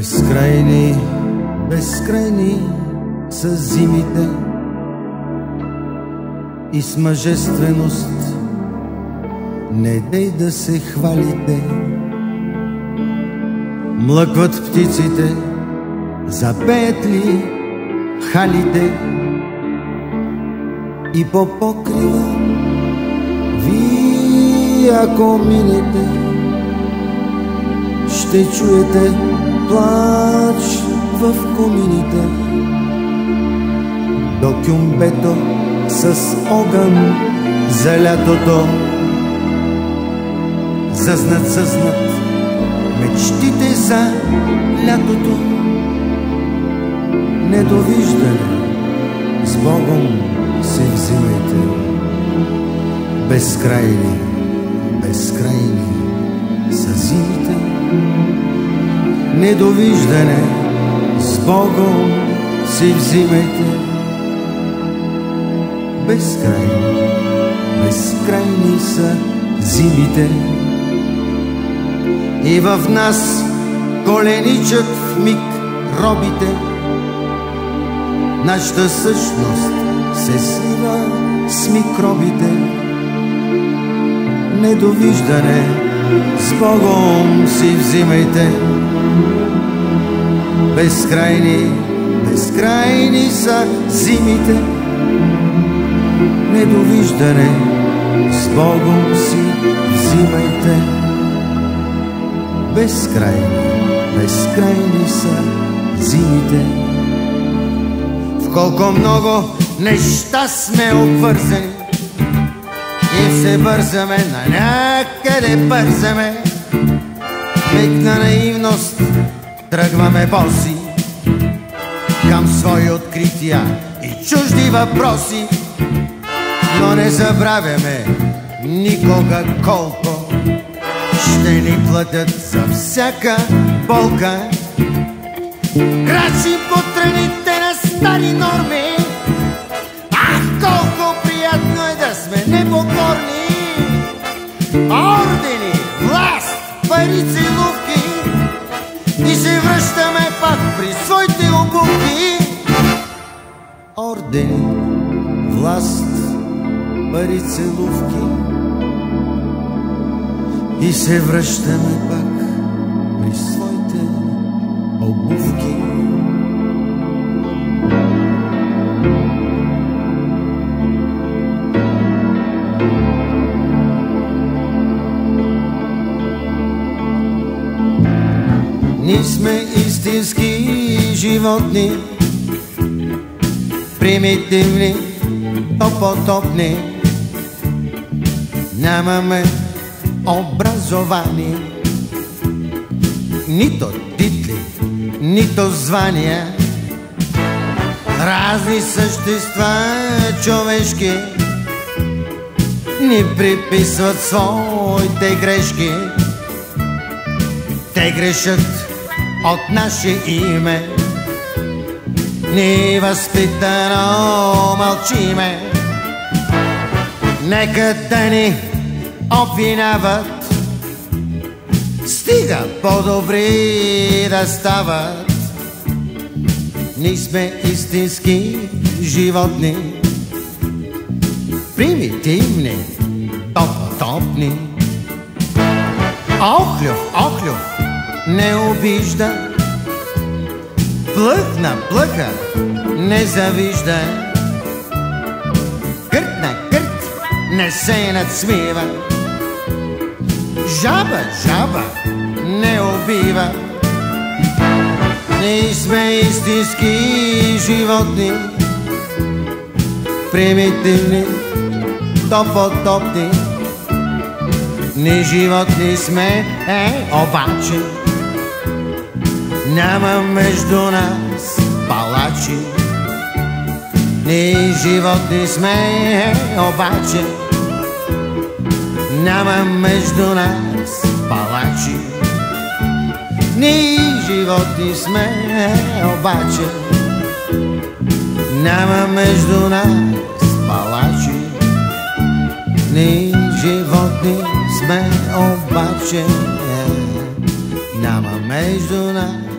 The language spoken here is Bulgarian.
Безкрайни, безкрайни са зимите и с мъжественост не дей да се хвалите. Млъкват птиците, запеят ли халите и по покрива вие ако минете, ще чуете плач в комините. До кюмбето с огън за лятото съзнат мечтите за лятото. Недовиждане с Богом се взимайте. Безкрайни, безкрайни са зимите. Недовиждане с Богом си взимайте. Безкрайни, безкрайни са зимите. И в нас коленичат в миг робите. Нашата същност се слива с микробите. Недовиждане с Богом си взимайте. Безкрайни, безкрайни са зимите. Недовиждане с Богом си взимайте. Безкрайни, безкрайни са зимите. В колко много неща сме обвързани и все бързаме, на някъде бързаме. Миг на наивност тръгваме боси към свои открития и чужди въпроси. Но не забравяме никога колко ще ни платят за всяка болка. Крачим по трените на стари норми. Ах, колко приятно е да сме непокорни. Ордени, власт, пари, целувки и се връщаме пак при своите обувки. Ордени, власт, пари, целувки и се връщаме пак при своите обувки. Ние сме истински животни, примитивни, топотопни. Нямаме образование, нито титли, нито звания. Разни същества човешки ни приписват своите грешки. Те грешат от наше име, ни възпитано мълчиме. Нека да ни обвиняват, стига по-добри да стават. Ние сме истински животни, примитивни, топотопни. Охлюв, охлюв не обижда, плъх на плъха не завижда. Гърд на гърд не се надсмива, жаба, жаба не убива. Ние сме истински животни, примитивни, топотопни. Ние животни сме, обаче няма между нас палачи. Ние животни сме, обаче няма между нас палачи. Ние животни сме, обаче няма между нас палачи. Ние животни сме, обаче няма между нас